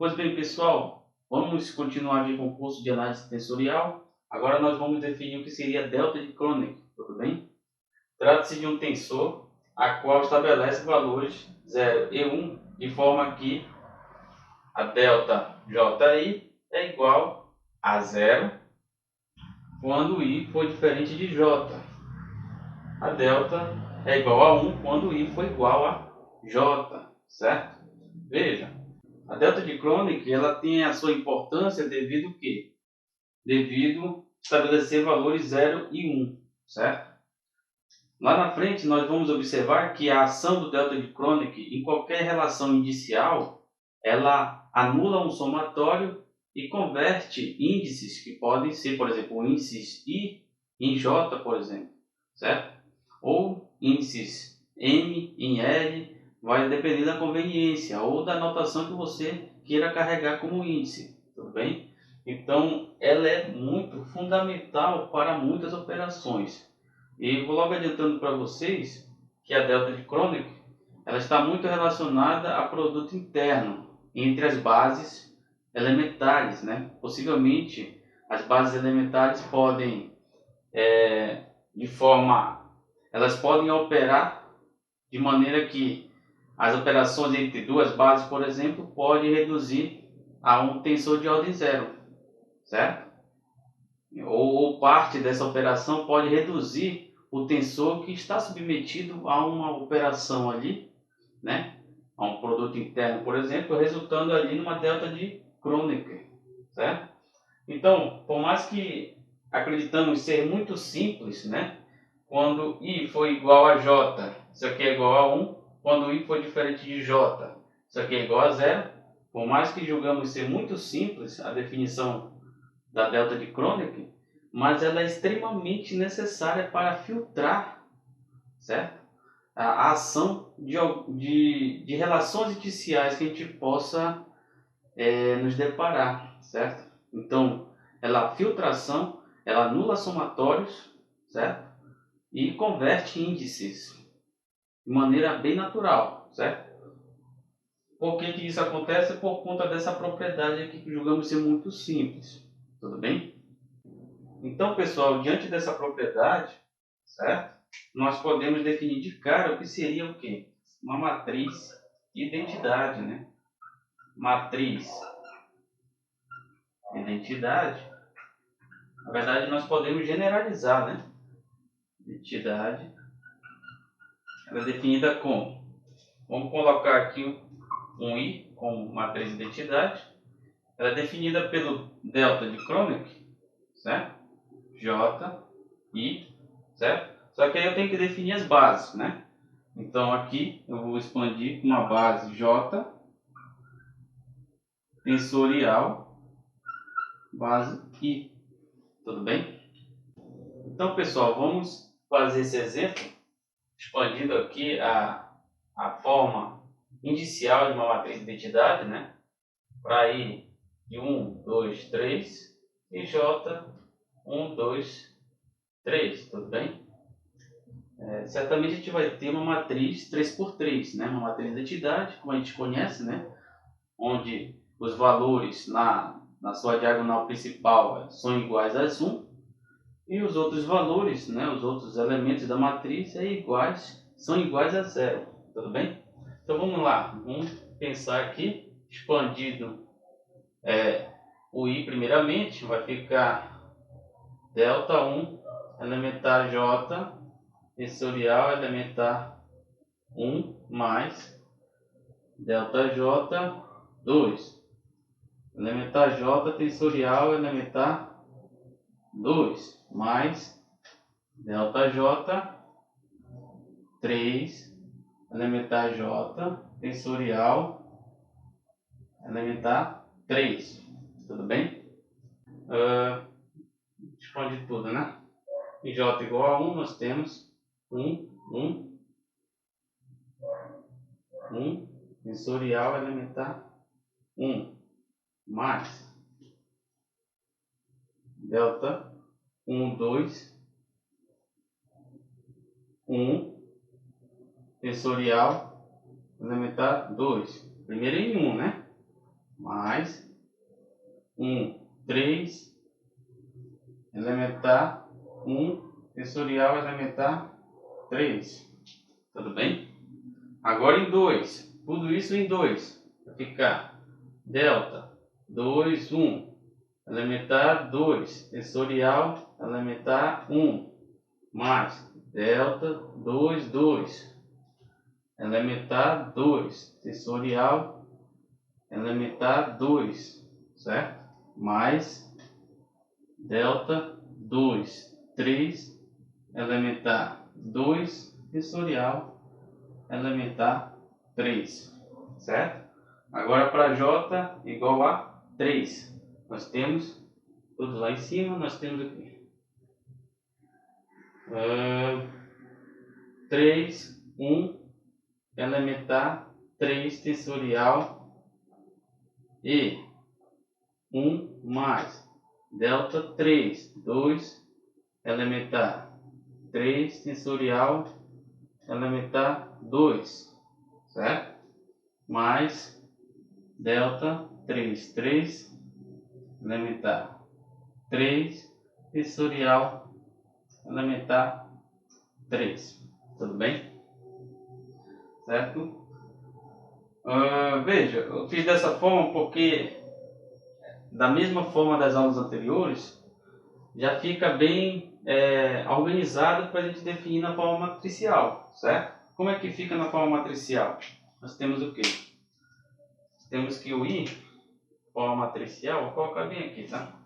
Pois bem, pessoal, vamos continuar aqui com o curso de análise tensorial. Agora nós vamos definir o que seria delta de Kronecker, tudo bem? Trata-se de um tensor a qual estabelece valores 0 e 1 de forma que a delta Ji é igual a 0 quando I for diferente de J. A delta é igual a 1 quando I for igual a J, certo? Veja, a delta de Kronecker ela tem a sua importância devido ao quê? Devido a estabelecer valores 0 e 1, certo? Lá na frente nós vamos observar que a ação do delta de Kronecker em qualquer relação indicial, ela anula um somatório e converte índices que podem ser, por exemplo, índices I em J, por exemplo, certo? Ou índices M em L, vai depender da conveniência ou da notação que você queira carregar como índice, tudo bem? Então, ela é muito fundamental para muitas operações. E vou logo adiantando para vocês que a delta de Kronecker ela está muito relacionada a produto interno entre as bases elementares, né? Possivelmente, as bases elementares podem, elas podem operar de maneira que as operações entre duas bases, por exemplo, podem reduzir a um tensor de ordem zero, certo? Ou parte dessa operação pode reduzir o tensor que está submetido a uma operação ali, né? A um produto interno, por exemplo, resultando ali numa delta de Kronecker, certo? Então, por mais que acreditamos ser muito simples, né? Quando I for igual a J, isso aqui é igual a 1. Quando I for diferente de J, isso aqui é igual a 0. Por mais que julgamos ser muito simples a definição da delta de Kronecker, mas ela é extremamente necessária para filtrar, certo? A ação de relações indiciais que a gente possa nos deparar, certo? Então, ela filtração, ela anula somatórios, certo? E converte índices de maneira bem natural, certo? Por que isso acontece? Por conta dessa propriedade aqui que julgamos ser muito simples, tudo bem? Então, pessoal, diante dessa propriedade, certo? Nós podemos definir de cara o que seria o quê? Uma matriz de identidade, né? Matriz identidade. Na verdade, nós podemos generalizar, né? Identidade. Ela é definida como? Vamos colocar aqui um I como matriz de identidade. Ela é definida pelo delta de Kronecker, certo? J, I, certo? Só que aí eu tenho que definir as bases, né? Então aqui eu vou expandir com uma base J, tensorial, base I. Tudo bem? Então, pessoal, vamos fazer esse exemplo, expandindo aqui a forma inicial de uma matriz de identidade, né? Para I de 1, 2, 3 e J 1, 2, 3, tudo bem? Certamente a gente vai ter uma matriz 3x3, né? Uma matriz de identidade, como a gente conhece, né? Onde os valores na sua diagonal principal são iguais a 1 e os outros valores, né? Os outros elementos da matriz são iguais a 0, tudo bem? Então vamos lá, vamos pensar aqui, expandido o I primeiramente, vai ficar delta 1 elementar J tensorial elementar 1 mais delta J 2 elementar J tensorial elementar 2 mais delta J 3 elementar J tensorial elementar 3. Tudo bem? Expande tudo, né? Em J igual a 1 nós temos 1 tensorial elementar 1 mais delta 2 tensorial elementar 2. Primeiro em 1, né? mais 3 elementar tensorial elementar 3. Tudo bem? Agora em 2. Tudo isso em 2. Vai ficar delta 2, 1 elementar 2 tensorial elementar 1 mais delta 2, 2 elementar 2 tensorial elementar 2, certo? Mais delta 2, 3 elementar 2 tensorial elementar 3, certo? Agora para J igual a 3, nós temos tudo lá em cima, nós temos aqui 3, 1 elementar 3 tensorial e 1 mais delta 3, 2 elementar 3 tensorial elementar 2, certo? Mais delta 3, 3 elementar 3 tensorial elementar 3. Tudo bem? Certo? Veja, eu fiz dessa forma porque, da mesma forma das aulas anteriores, já fica bem organizado para a gente definir na forma matricial, certo? Como é que fica na forma matricial? Nós temos o quê? Temos que o I, forma matricial, vou colocar bem aqui, tá?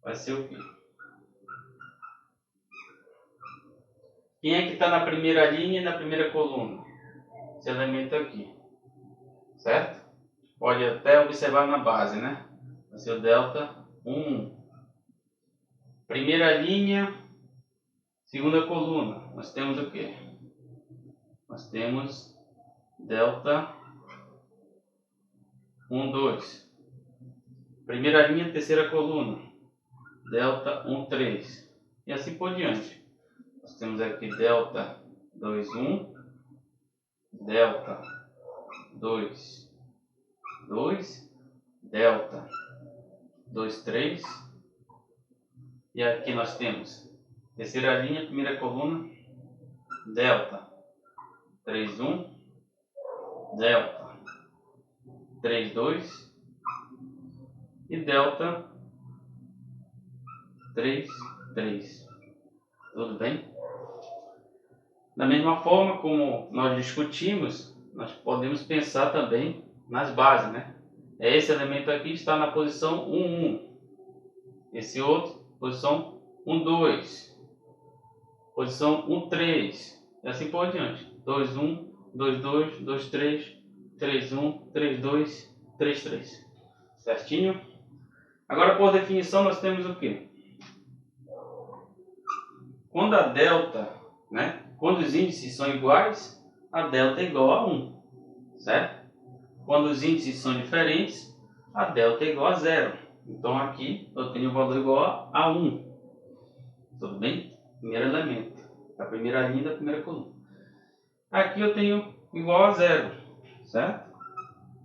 Vai ser o quê? Quem é que está na primeira linha e na primeira coluna? Esse elemento aqui, certo? Pode até observar na base, né? Vai ser o delta 1. Primeira linha, segunda coluna. Nós temos o quê? Nós temos delta 1, 2. Primeira linha, terceira coluna. Delta 1, 3. E assim por diante. Nós temos aqui delta 2, 1. Delta 2, 2. Delta 2, 3. E aqui nós temos terceira linha, primeira coluna. Delta 3, 1. Delta 3, 2. E delta 3, 3. Tudo bem? Da mesma forma como nós discutimos, nós podemos pensar também nas bases, né? Esse elemento aqui está na posição 1, 1. Esse outro, posição 1, 2. Posição 1, 3. E assim por diante. 2, 1, 2, 2, 2, 3, 3, 1, 3, 2, 3, 3. Certinho? Agora, por definição, nós temos o quê? Quando a delta, né? Quando os índices são iguais, a delta é igual a 1, certo? Quando os índices são diferentes, a delta é igual a 0. Então aqui eu tenho o valor igual a 1. Tudo bem? Primeiro elemento, a primeira linha da primeira coluna. Aqui eu tenho igual a 0, certo?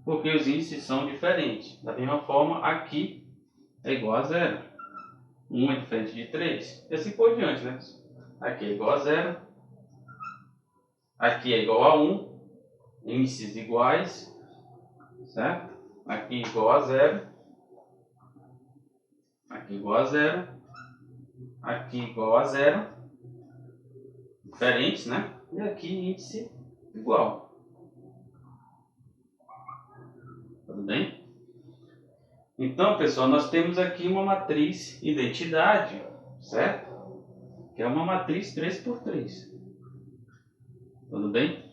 Porque os índices são diferentes. Da mesma forma, aqui é igual a 0. 1 é diferente de 3. E assim por diante, né? Aqui é igual a 0. Aqui é igual a 1. Índices iguais, certo? Aqui igual a 0. Aqui igual a 0. Aqui igual a 0. Diferentes, né? E aqui índice igual. Tudo bem? Então, pessoal, nós temos aqui uma matriz identidade, certo? Que é uma matriz 3x3. Tudo bem?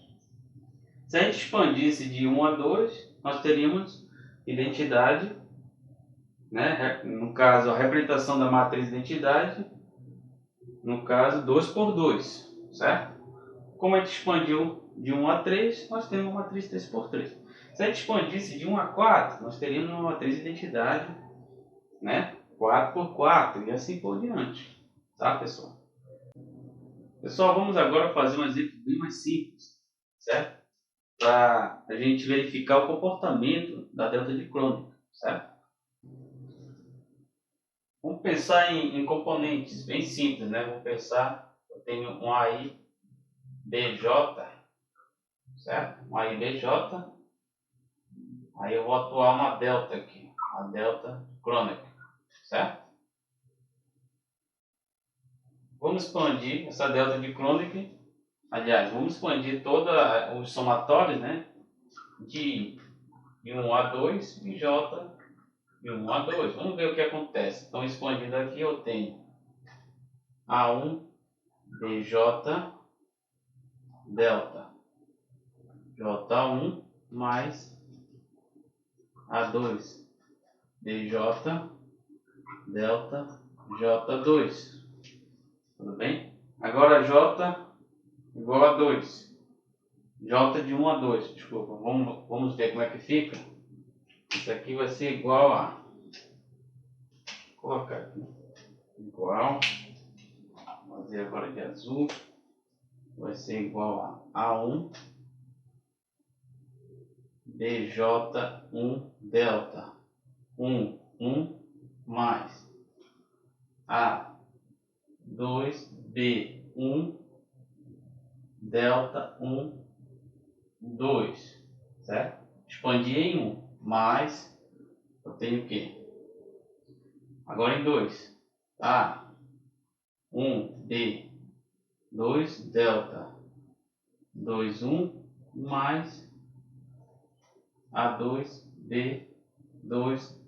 Se a gente expandisse de 1 a 2, nós teríamos identidade, né? No caso, a representação da matriz identidade, no caso, 2x2, certo? Como a gente expandiu de 1 a 3, nós temos uma matriz 3x3. Se a gente expandisse de 1 a 4, nós teríamos uma matriz identidade, né? 4x4 e assim por diante. Tá, pessoal? Pessoal, vamos agora fazer um exemplo bem mais simples, certo? Para a gente verificar o comportamento da delta de Kronecker, certo? Vamos pensar em componentes bem simples, né? Vamos pensar, eu tenho um AI BJ, certo? Um AI BJ, aí eu vou atuar uma delta aqui, a delta Kronecker, certo? Vamos expandir essa delta de Kronecker, aliás, vamos expandir todos os somatórios, né? De 1 a 2 e J de 1 a 2. Vamos ver o que acontece. Então, expandindo aqui, eu tenho A1 BJ delta J1 mais A2 DJ delta J2. Tudo bem? Agora J igual a 2. J de 1 a 2. Desculpa. Vamos ver como é que fica. Isso aqui vai ser igual a... Vou colocar aqui. Igual. Vou fazer agora de azul. Vai ser igual a A1 BJ1 delta 1 mais A2B1 delta 2, certo? Expandi em 1, mais eu tenho o quê? Agora em 2, A1B2 delta 1 mais A2B2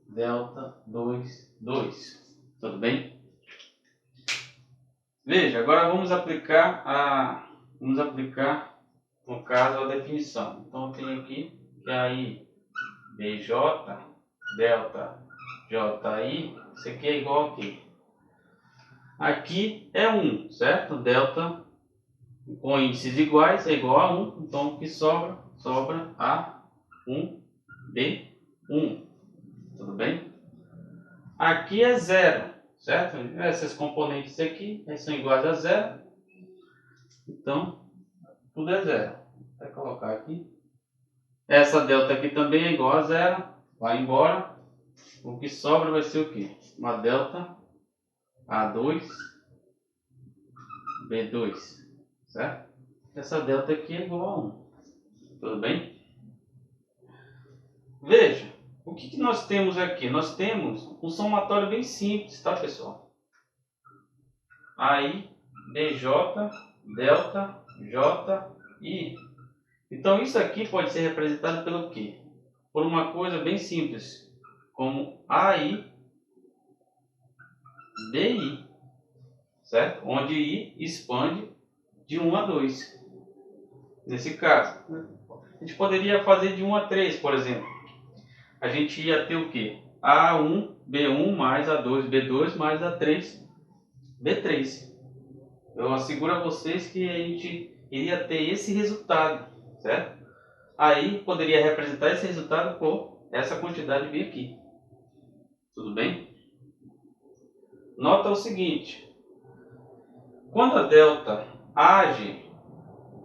delta 2. Tudo bem? Veja, agora vamos aplicar no caso a definição. Então eu tenho aqui que aí BJ delta JI, isso aqui é igual a quê? Aqui é 1, certo? Delta com índices iguais é igual a 1, então o que sobra? Sobra A1B1, tudo bem? Aqui é 0, certo? Esses componentes aqui são iguais a 0, então tudo é 0. Vou colocar aqui. Essa delta aqui também é igual a 0, vai embora. O que sobra vai ser o quê? Uma delta A2, B2, certo? Essa delta aqui é igual a 1, tudo bem? Veja, o que nós temos aqui? Nós temos um somatório bem simples, tá, pessoal? Aí, BJ, delta, JI. Então, isso aqui pode ser representado pelo quê? Por uma coisa bem simples, como AI, BI, certo? Onde I expande de 1 a 2. Nesse caso, a gente poderia fazer de 1 a 3, por exemplo. A gente ia ter o quê? A1, B1 mais A2, B2 mais A3, B3. Eu asseguro a vocês que a gente iria ter esse resultado, certo? Aí poderia representar esse resultado por essa quantidade de aqui. Tudo bem? Nota o seguinte: quando a delta age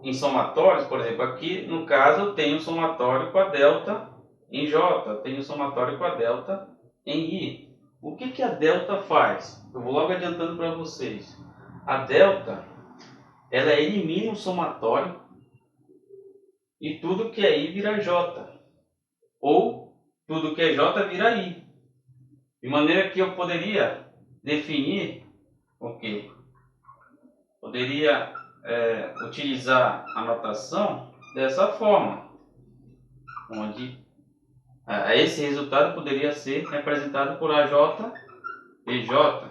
em somatórios, por exemplo, aqui no caso eu tenho somatório com a delta em J, eu tenho somatório com a delta em I. O que a delta faz? Eu vou logo adiantando para vocês. A delta, ela elimina o somatório e tudo que é I vira J. Ou tudo que é J vira I. De maneira que eu poderia definir o quê? Poderia utilizar a notação dessa forma, onde esse resultado poderia ser representado por AJ e J.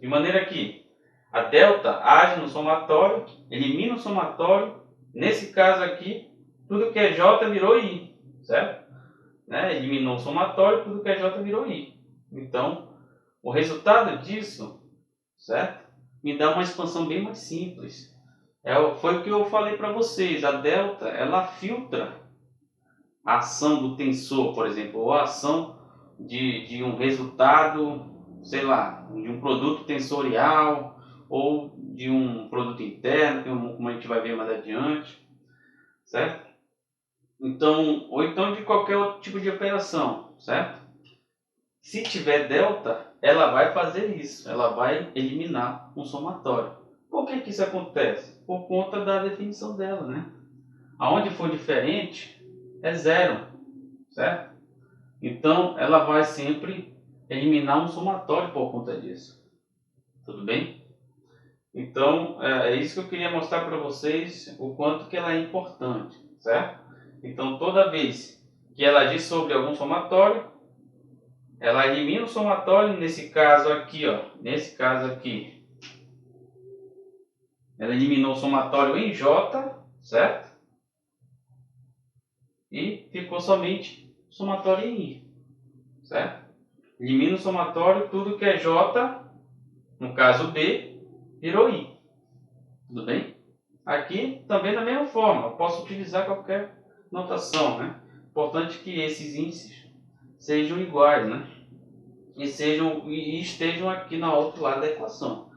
De maneira que a delta age no somatório, elimina o somatório. Nesse caso aqui, tudo que é J virou I, certo? Né? Eliminou o somatório, tudo que é J virou I. Então, o resultado disso, certo? Me dá uma expansão bem mais simples. Foi o que eu falei para vocês. A delta, ela filtra a ação do tensor, por exemplo, ou a ação de um resultado, sei lá, de um produto tensorial ou de um produto interno, como a gente vai ver mais adiante, certo? Então, ou então de qualquer outro tipo de operação, certo? Se tiver delta, ela vai fazer isso, ela vai eliminar um somatório. Por que isso acontece? Por conta da definição dela, né? Aonde for diferente, é zero, certo? Então, ela vai sempre eliminar um somatório por conta disso. Tudo bem? Então, é isso que eu queria mostrar para vocês, o quanto que ela é importante, certo? Então, toda vez que ela agir sobre algum somatório, ela elimina o somatório, nesse caso aqui, ó, nesse caso aqui, ela eliminou o somatório em J, certo? E ficou somente o somatório em I, certo? Elimina o somatório, tudo que é J, no caso B, virou I, tudo bem? Aqui também da mesma forma, eu posso utilizar qualquer notação, né? Importante que esses índices sejam iguais, né? E estejam aqui no outro lado da equação.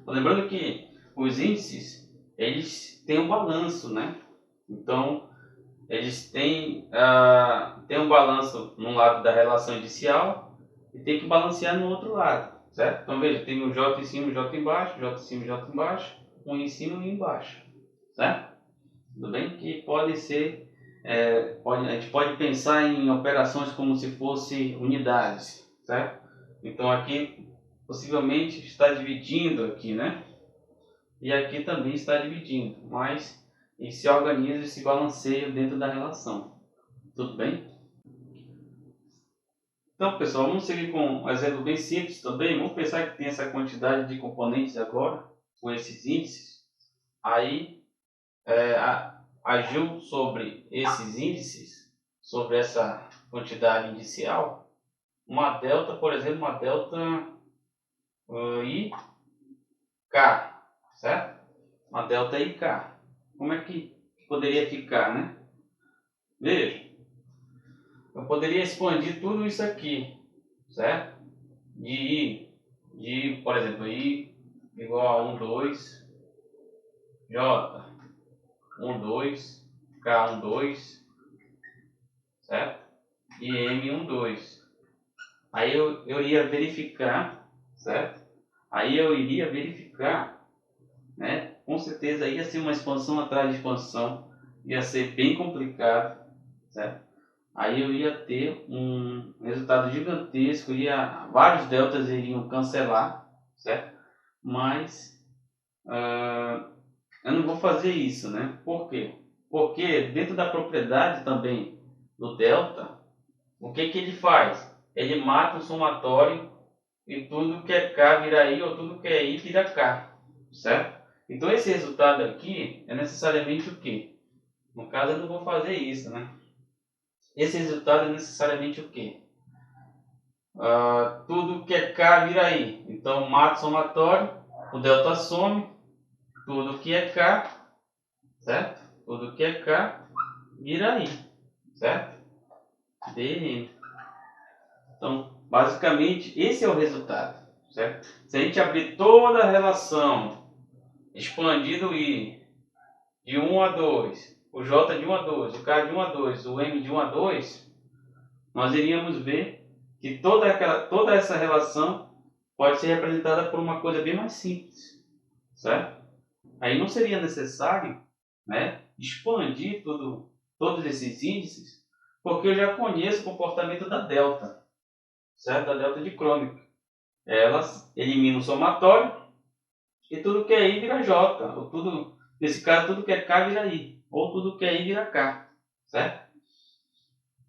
Lembrando que os índices, eles têm um balanço, né? Então, eles têm um balanço num lado da relação inicial e tem que balancear no outro lado, certo? Então, veja, tem o J em cima e o J embaixo, J em cima e J embaixo, um em cima e um embaixo, certo? Tudo bem? Que pode ser, a gente pode pensar em operações como se fossem unidades, certo? Então, aqui, possivelmente, está dividindo aqui, né? E aqui também está dividindo, mas e se organiza e se balanceia dentro da relação. Tudo bem? Então, pessoal, vamos seguir com um exemplo bem simples também. Vamos pensar que tem essa quantidade de componentes agora, com esses índices. Aí, agiu sobre esses índices, sobre essa quantidade inicial, uma delta, por exemplo, uma delta IK, certo? Uma delta IK. Como é que poderia ficar, né? Veja, eu poderia expandir tudo isso aqui, certo? Por exemplo, I igual a 1, 2, J, 1, 2, K, 1, 2, certo? E M, 1, 2. Aí eu iria verificar, certo? Aí eu iria verificar, né? Com certeza ia ser uma expansão atrás de expansão, ia ser bem complicado, certo? Aí eu ia ter um resultado gigantesco, vários deltas iriam cancelar, certo? Mas eu não vou fazer isso, né? Por quê? Porque dentro da propriedade também do delta, o que que ele faz? Ele mata o somatório e tudo que é K vira I ou tudo que é I vira K, certo? Então esse resultado aqui é necessariamente o quê? No caso eu não vou fazer isso, né? Esse resultado é necessariamente o quê? Tudo que é K vira I. Então mata o somatório, o delta some, tudo que é K, certo? Tudo que é K vira I, certo? DN. Então, basicamente, esse é o resultado, certo? Se a gente abrir toda a relação, expandindo o I de 1 a 2, o J de 1 a 2, o K de 1 a 2, o M de 1 a 2, nós iríamos ver que toda essa relação pode ser representada por uma coisa bem mais simples, certo? Aí não seria necessário, né, expandir todos esses índices, porque eu já conheço o comportamento da delta, certo? Da delta de Kronecker. Elas eliminam o somatório e tudo que é I vira J, ou tudo, nesse caso tudo que é K vira I, ou tudo que é I vira K, certo?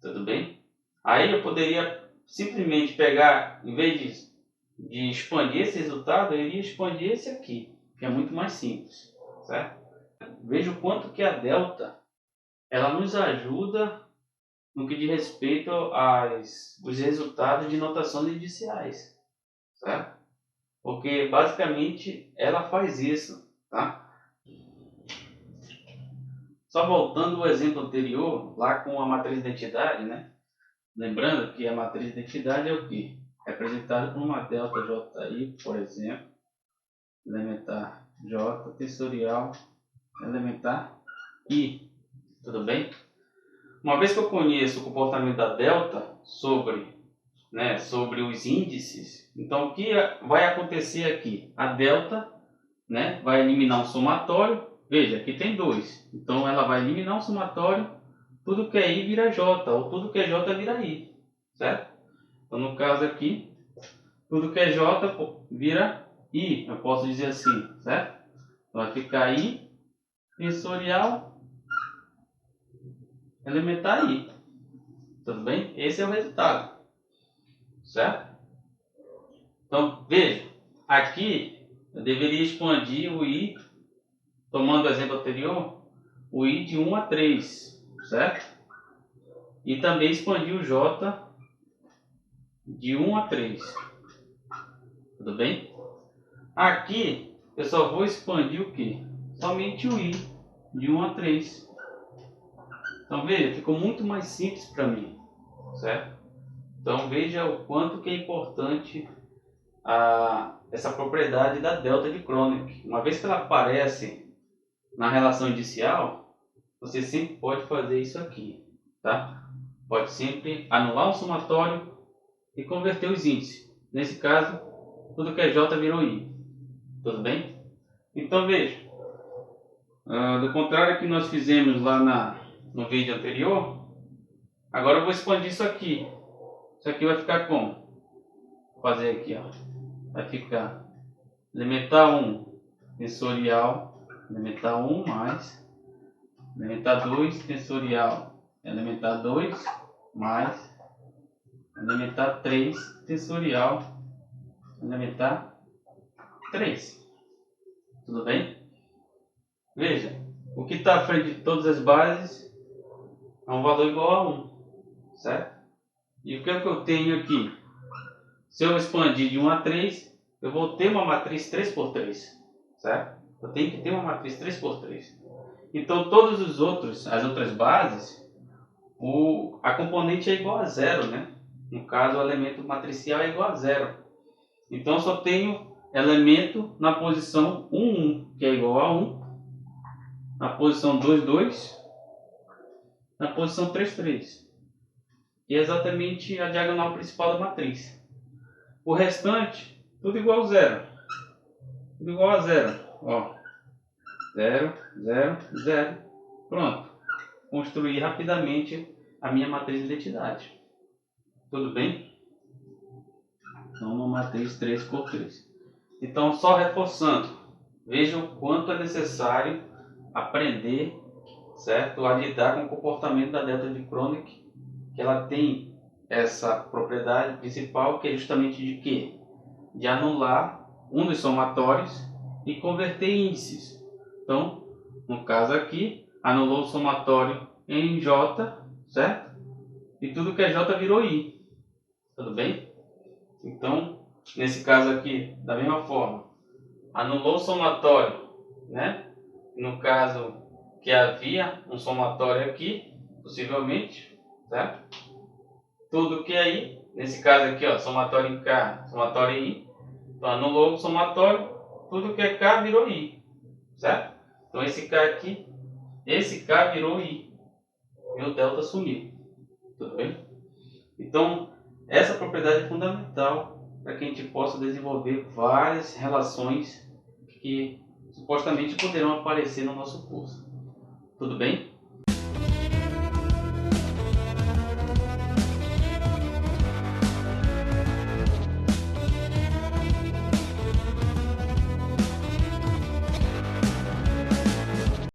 Tudo bem? Aí eu poderia simplesmente pegar, em vez de expandir esse resultado, eu iria expandir esse aqui, que é muito mais simples, certo? Veja o quanto que a delta ela nos ajuda no que diz respeito os resultados de notações iniciais, certo? Porque basicamente ela faz isso, tá? Só voltando ao exemplo anterior, lá com a matriz de identidade, né? Lembrando que a matriz de identidade é o quê? Representada por uma delta JI, por exemplo, elementar J, tensorial, elementar I, tudo bem? Uma vez que eu conheço o comportamento da delta sobre os índices, então o que vai acontecer aqui? A delta, vai eliminar um somatório. Veja, aqui tem 2. Então ela vai eliminar um somatório. Tudo que é I vira J, ou tudo que é J vira I. Certo? Então no caso aqui, tudo que é J vira I. Eu posso dizer assim, certo? Então vai ficar I tensorial elementar I. Tudo bem? Esse é o resultado. Certo? Então, veja, aqui eu deveria expandir o I, tomando o exemplo anterior, o I de 1 a 3, certo? E também expandir o J de 1 a 3. Tudo bem? Aqui eu só vou expandir o quê? Somente o I de 1 a 3. Então, veja, ficou muito mais simples para mim, certo? Então, veja o quanto que é importante essa propriedade da delta de Kroneck. Uma vez que ela aparece na relação inicial, você sempre pode fazer isso aqui, tá? Pode sempre anular um somatório e converter os índices. Nesse caso, tudo que é J virou I. Tudo bem? Então veja, do contrário que nós fizemos lá no vídeo anterior, agora eu vou expandir isso aqui. Isso aqui vai ficar como? Vou fazer aqui, ó. Vai ficar elementar 1 tensorial elementar 1 mais elementar 2 tensorial elementar 2 mais elementar 3 tensorial elementar 3. Tudo bem? Veja, o que está à frente de todas as bases é um valor igual a 1, certo? E o que é que eu tenho aqui? Se eu expandir de 1 a 3, eu vou ter uma matriz 3 por 3, certo? Eu tenho que ter uma matriz 3 por 3. Então, todos as outras bases, a componente é igual a 0, né? No caso, o elemento matricial é igual a 0. Então, eu só tenho elemento na posição 1, 1, que é igual a 1, na posição 2, 2, na posição 3, 3. E é exatamente a diagonal principal da matriz. O restante, tudo igual a 0. Tudo igual a 0. Ó, 0, 0, 0. Pronto. Construir rapidamente a minha matriz de identidade. Tudo bem? Então, uma matriz 3 por 3. Então, só reforçando, veja o quanto é necessário aprender, certo, a lidar com o comportamento da delta de Kroneck, que ela tem essa propriedade principal, que é justamente de quê? De anular um dos somatórios e converter índices. Então, no caso aqui, anulou o somatório em J, certo? E tudo que é J virou I. Tudo bem? Então, nesse caso aqui, da mesma forma, anulou o somatório, né? No caso que havia um somatório aqui, possivelmente, certo? Tudo que é I, nesse caso aqui, ó, somatório em K, somatório em I, então anulou o somatório, tudo que é K virou I, certo? Então esse K aqui, esse K virou I, e o delta sumiu, tudo bem? Então, essa propriedade é fundamental para que a gente possa desenvolver várias relações que supostamente poderão aparecer no nosso curso. Tudo bem?